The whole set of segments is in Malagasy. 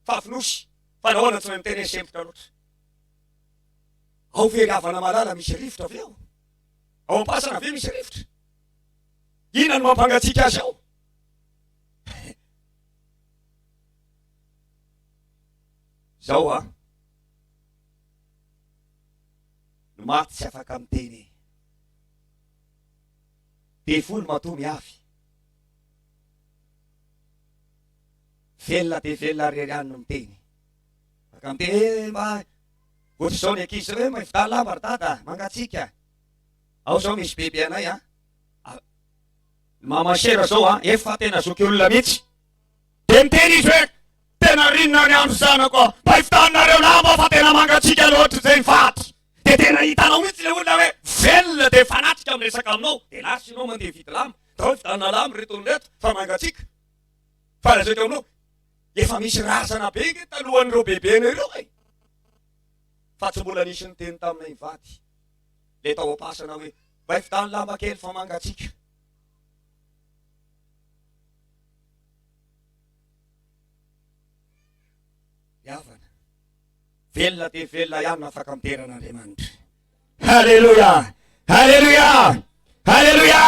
Fafinosy fanahoana tsy miteny sempotra loatra. Ao very havana malala misy rivotra avy eo. Ao am-pasana ve misy rivotra? Inona no mampangatsiaka azy ao? Zao no maty tsy afaka miteny. Devolo matoa miavy. Velona de velona reriany no miteny. Afaka miteny mba ohatry zao ny ankizy hoe mahivita lamba ry dada mangatsiaka. Ao zao misy bebe anay mamasera zao efa tena zoky olona mihitsy. De miteny izy hoe tena rinona ny andro zanako mahivitanareo lamba fa tena mangatsiaka loatra zay faty. De tena hitanao mihitsy le olona hoe velona de fanatrika amin'ny resaka aminao. De lasy ianao mandeha vidy lamba. Tao vitana lamba reto reto fa mangatsiaka. Fa lazaka aminao efa misy razana be nge talohan'ireo bebe nareo e. Fa tsy mbola nisy niteny taminay vady. Le tao am-pasana hoe mahivitany lamba kely fa mangatsiaka. Iavana. Velona de velona ihany no afaka miteran'Andriamanitra. Halleluja! Halleluja! Halleluja!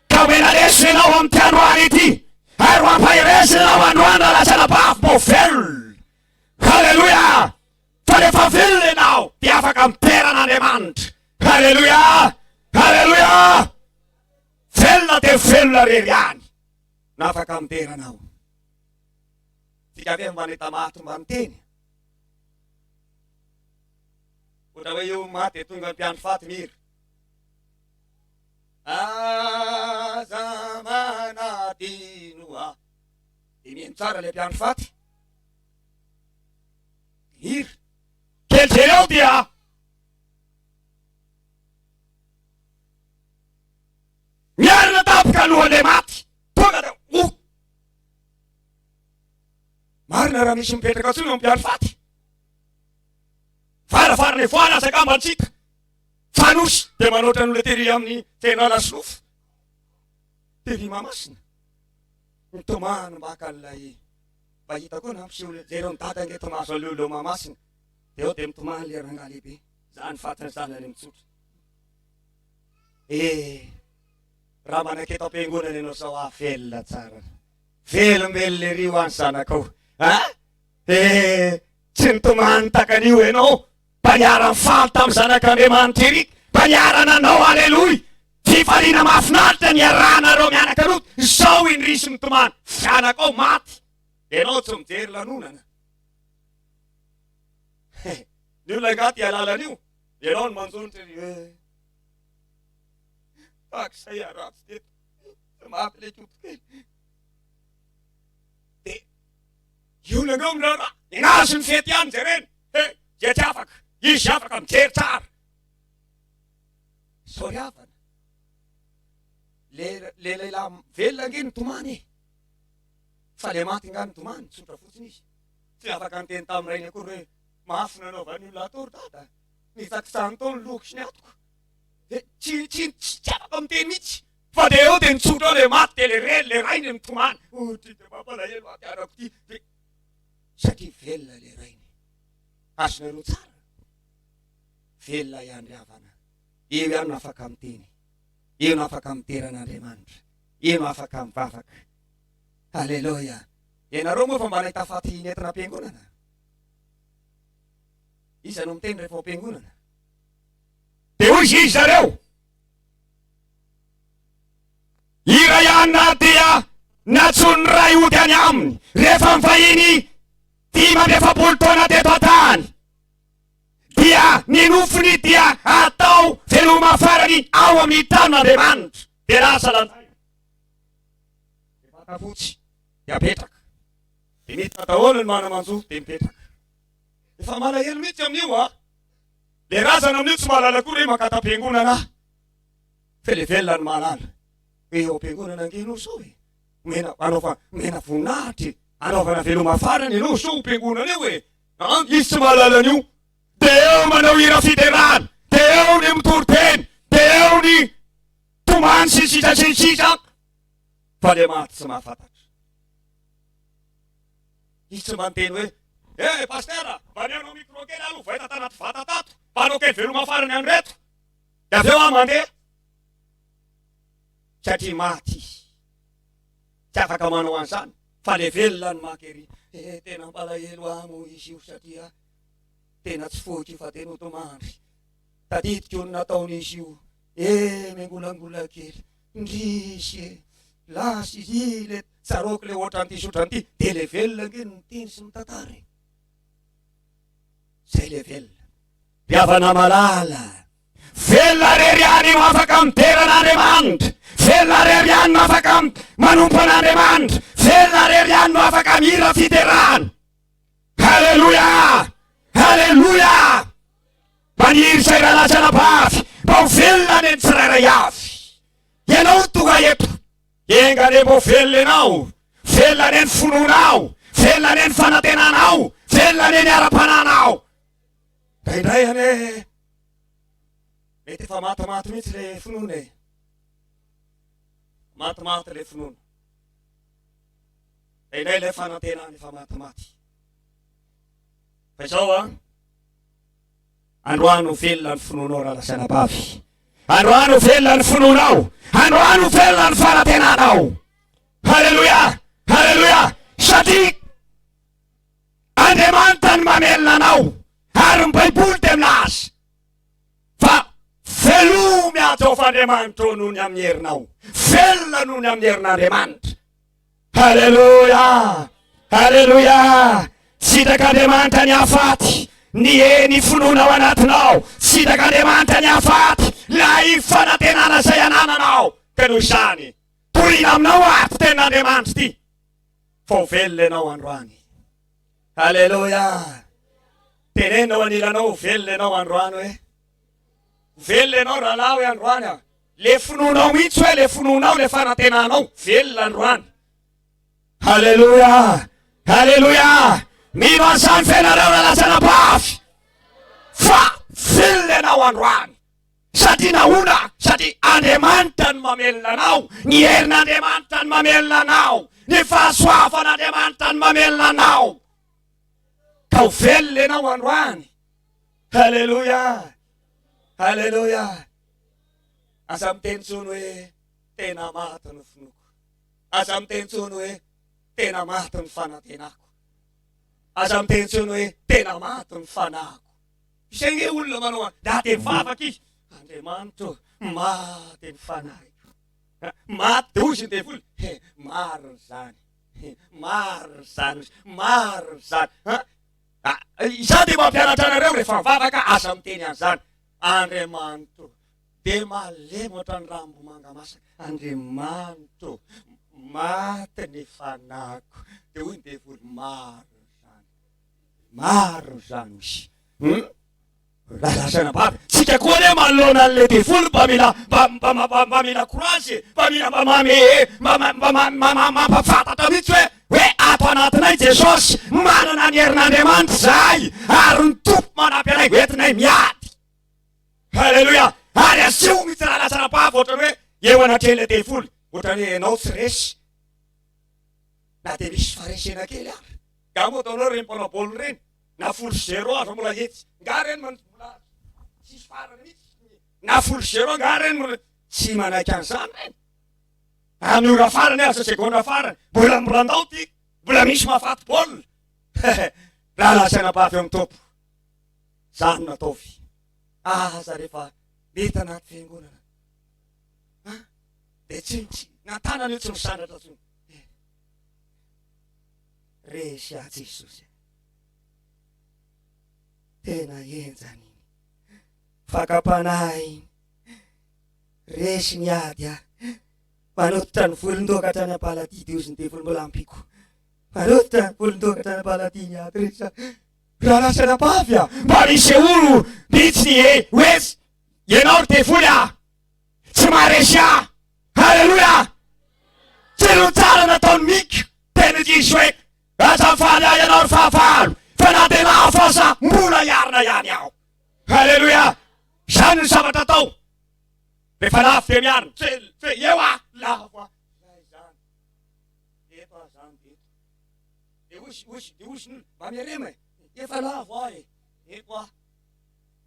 Ka omena lesy ianao amin'ny tiandroany ity. Ary mampahiresy ianao androany lasana bafo velona. Halleluja! Fa rehefa velona ianao dia afaka miteran'Andriamanitra. Halleluja! Halleluja! Velona de velona rery ihany no afaka miteranao. Tika ve maneta maty mba miteny. Ohatra hoe io maty tonga mpiandro faty miry. Aza manadino de miheno tsara le mpiandro faty. Miry. Kely jereo dia miarina tapika alohan'le maty. Tonga de marina raha misy mipetraka tsony eo mpiandro faty. Farafarany voana sakamba tsika. Fanosy de manoatra n'ole tery amin'ny tena lasofo. Tery mamasina. Mitomany mbaka an'ilay bahita koa na mpiseho jereo ny dada nge tomaso aleo mamasina. De eo de mitomany le ranga lehibe. Zany fatiny zanany mitsotra. Raha manaketo am-piangonana ianao sao velona tsara. Velombelona le rio any zanakao. Tsy nitomany takan'io ianao. Mpaniara faly tamin'ny zanak'Andriamanitra ery. Mpaniara nanao aleloia. Fifaliana mahafinaritra ny arahanareo mianaka loto. Zao indrisy nitomany. Zanakao maty. Ianao tsy mijery lanonana. Ny olona ngaty alalan'io. Ianao no manjonitra takizay aratsy teto. Tsy maty le koto kely. De io olona ngao mirara. Inazy ny fety ihany jereny. Zay tsy afaka. Izy afaka mijery tsara. Sori avana. Le lehilahy velona nge nitomany. Fa le maty nga nitomany. Tsotra fotsiny izy. Tsy afaka niteny tamin'ny rainy akory hoe mafy nanaovan'ny olona atory dada. Nitakisany tao ny loko sy ny atoko. De tsy afaka miteny mihitsy. Fa de eo de nitsotra ao le maty de le reny le rainy nitomany. Ty de mampalahelo atiarako ty. Satria velona le rainy. Azonareo tsara. Velona ihany ry havana. Io ihany no afaka miteny. Io no afaka miteran'Andriamanitra. Io no afaka mivavaka. Halleluja. Ianareo moa fa mba nahita faty nentina am-piangonana. Iza no miteny rehefa am-piangonana. De hoy izy zareo. Ira ihany dia natsony ray ody any aminy. Rehefa mivahiny 5 taona teto an-tany. Dia ny nofony dia atao veloma farany ao amin'ny tanan'Andriamanitra. De lasa lanjana. De vatafotsy. De apetraka. De mety daholo ny manamanjo de mipetraka. Efa malahelo mihitsy amin'io Le razana amin'io tsy mahalala koa hoe makata am-piangonana. Fe le velona ny mahalala. Eo am-piangonana angenao sao e. Mena voninahitry. Anaovana veloma farany ianao sao am-piangonana eo e. Izy tsy mahalala an'io. De eo manao hira fiderana. De eo ny mitoroteny. De eo ny tomany sisa. Fa le maty tsy mahafantatra. izy tsy manteny hoe pastera maneno micro kely aloha vaita tanaty vata tato mpanao kely veloma farany any reto de avy eo a mandeha satria maty izy tsy afaka manao an'izany fa le velona ny makery tena mpalahelo amo izy io satria tena tsy foky fa tena otomandry tadidiko ny nataon'izy io mengolangola kely ndrisy lasy izy le tsaroako le ohatran'ity sotran'ity de le velona nge niteny sy mitantary zay le velona riavana malala velona reriany mafaka miteran'Andriamanitra velona reriany mafaka manompo an'Andriamanitra velona reriany mafaka mira fiterahana halleluja halleluja maniry zay raha lasana bavy mba ho velona ny tsirairay avy ianao tonga eto engane mbo velona ianao velona ny fononao velona ny fanantenanao velona ny ara-pananao indray ane mety efa matimaty mihitsy le finoana e matimaty le finoana indray le fanantenany efa matimaty fa izao a androano velona ny finoanao raha lasana bavy androano velona ny finoanao androano velona ny fanantenanao halleluja halleluja satria Andriamanitra ny mamelona anao ary ny baiboly de milaza fa velomy atao f'Andriamanitra noho ny amin'ny herinao velona noho ny amin'ny herin'Andriamanitra halleluja halleluja tsy hitak'Andriamanitra ny afaty ny finoana ao anatinao tsy hitak'Andriamanitra ny afaty lay fanantenana zay anananao ka noho izany torina aminao ato ten'Andriamanitra ty fa ho velona ianao androany halleluja tenenao anilanao velona ianao androany hoe velona ianao rahalahy hoe androany a le finoanao mihitsy hoe le finoanao le fanantenanao velona androany halleluja halleluja mino an'izany velareo rahalasana bavy fa velona ianao androany satria nahoana satria Andriamanitra ny mamelona anao ny herin'Andriamanitra ny mamelona anao ny fahasoafan'Andriamanitra ny mamelona anao ka ho velona ianao androany halleluja halleluja aza miteny tsony hoe tena maty ny finoko aza miteny tsony hoe tena maty ny fanantenako aza miteny tsony hoe tena maty ny fanahako isenge olona manao daty mivavaka izy Andriamanitra maty ny fanahiko maty de ozy ny devoly mariny zany mariny zany mariny zany za de mampianatra anareo rehefa mivavaka aza miteny an'izany Andriamanitra de malemy ohatry ny rambo manga masaka Andriamanitra maty ny fanahiko de hoy ny devoly mariny zany misy raha lasana bavy tsika koa ne manoloana an'le devoly mba mila courage mba mampafantatra mihitsy hoe ato anatinay Jesosy manana ny herin'Andriamanitra zay ary ny tompo manampy anay hoentinay miady halleluja ary asio mihitsy raha lasana bavy ohatrany hoe eo anatrehile devoly ohatrany hoe ianao tsy resy na de misy faresena kely ary nga moa ataonao reny mpanao baolina reny na 0-0 aza mbola hetsy nga reny mbola tsisy farany mihitsy na 0-0 nga reny tsy manaiky an'izany reny amin'ny ora farany aza segonda farany mbola mirandao ty mbola misy mahafaty baolina raha lasana bavy amin'ny tompo zany nataovy aza rehefa mety anaty fiangonana de tsy natanana io tsy misandratra tsony resy a Jesosy tena enjany fakapanahy resy niady a manototra ny volondoka hatrany am-palady ozy ny devoly mbola ampiko manototra ny volondoka hatrany am-palady niady resy raha lasana bavy a mba misy olo mihitsy hoe ianao ry devoly a tsy maharesy a halleluja tsy no tsara nataony mika tena diso hoe azafaly ahy ianao ry fahavalo fa na de lafasa mbola iarina ihany aho halleluja zany ny zavatra atao rehefa lafo de miarina fe eo a lafo a zay zany eto a zany eto de mba mirema efa lavo ahy eto ah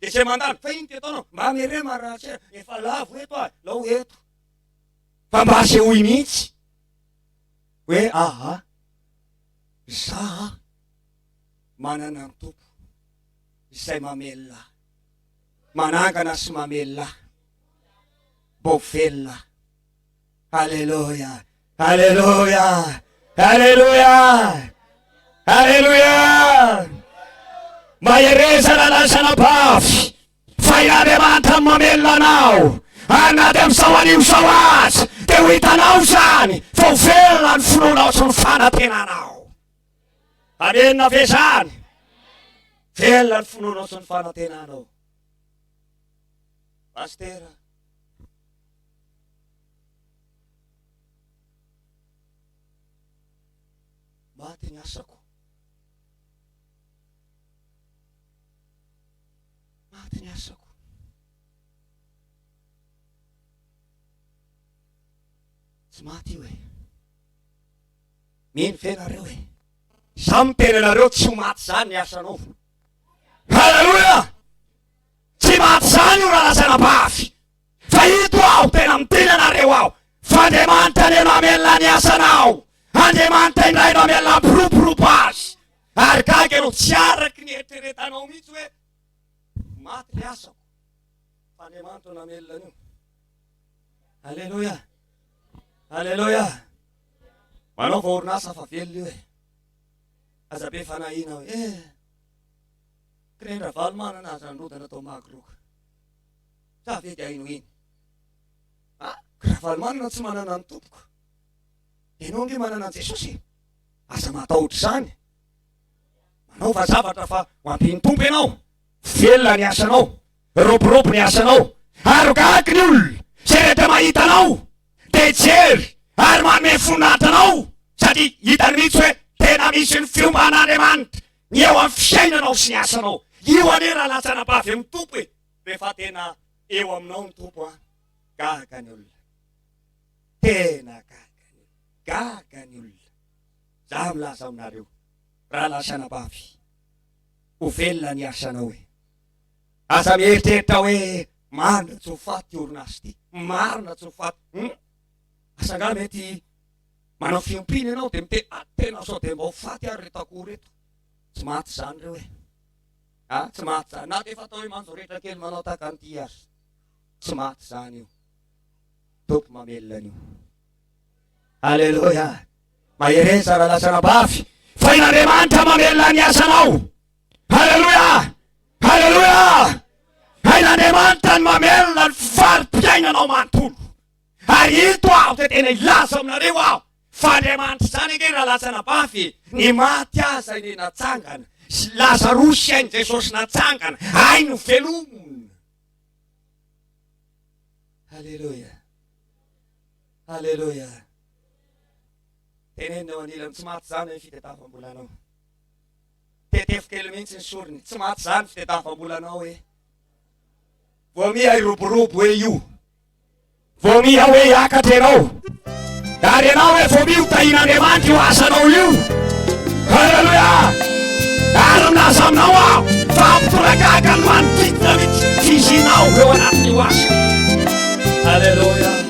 de tsy mandalo fa iny ty ataonao mba mirema raha tsy efa lavo eto ahy lao eto fa mba asehoy mihitsy hoe aha za manana ny tompo izay mamelona manangana sy mamelona bovelona. Alléluia, alléluia, alléluia, alléluia. Mahereza lalasana bafy fa Andriamanitra mamelona anao anaty amin'izao anio zao azy de ho hitanao zany fa ho velona ny finoanao sy ny fanantenanao. Amenina ve zany? Velona ny finoanao sy ny fanantenanao. Pastera, maty ny asako, maty ny asako. Tsy maty io e. Mino fenareo e. Za miteny anareo tsy maty zany ny asanao. Halleluja! Tsy maty zany io raha lasana bafy. Fa ito aho tena miteny anareo aho. Fa Andriamanitra ny mamelona ny asanao. Andriamanitra indray mamelona mpiromporopo azy. Ary gaga anao tsy araky ny eritreretanao mihitsy hoe maty ny asako. Fa Andriamanitra namelona anio. Halleluja! Halleluja! Manao fa orinasa fa velona io e. Aza be fanahina hoe Krendra valomanana azy androdana atao magoroka. Za ve de aino iny? Raha valomanana tsy manana ny tompoko. Ianao nge manana an Jesosy. Aza matahotra zany. Manaova zavatra fa ho ampiny tompo ianao. Velona ny asanao. Roborobо ny asanao. Ary gaga ny olona zay rehetra mahita anao de jery ary manome voninahitra anao satria hitany mihitsy hoe tena misy ny fiomban'Andriamanitra ny eo amin'ny fiainanao sy ny asanao. Io ane raha lasana bavy amin'ny tompo e. Rehefa tena eo aminao ny tompo a. Gaga ny olona. Tena gaga ny olona. Za milaza aminareo raha lasana bavy ho velona ny asanao e. Aza mieritreritra hoe marina tsy ho faty orinasy ty. Marina tsy ho faty. Asanga mety manao fiompiana ianao de mite tena sao de mba ho faty ary retako reto. Tsy maty zany reo e. Tsy maty zany. Na efa atao hoe manjo rehetra kely manao tahaka an'ity azy. Tsy maty zany io. Tompo mamelona anio. Halleluja. Mahereza raha lasana bafy fa Andriamanitra mamelona ny asanao. Halleluja. Halleluja. Andriamanitra ny mamelona ny farim-piainanao manontolo. Ary ito aho de tena ilaza aminareo aho fa Andriamanitra zany ange raha lasana bafy ny maty aza ny natsangana. Lazarosy ainy Jesosy natsangana. Ainy velomona. Halleluja. Halleluja. Tenenina ao anilany tsy maty zany hoe fitetafam-bolanao. Tetefo kely mihitsy ny soriny. Tsy maty zany fitetafam-bolanao e. Voamia iroborobo hoe io. Voamia hoe hiakatra ianao. Ary ianao hoe voamia hotahin'Andriamanitra io asanao io. Halleluja. Ary minaza aminao aho fa ampitorakaka ny manodidina mihitsy fizinao eo anatin'io asa. Halleluja.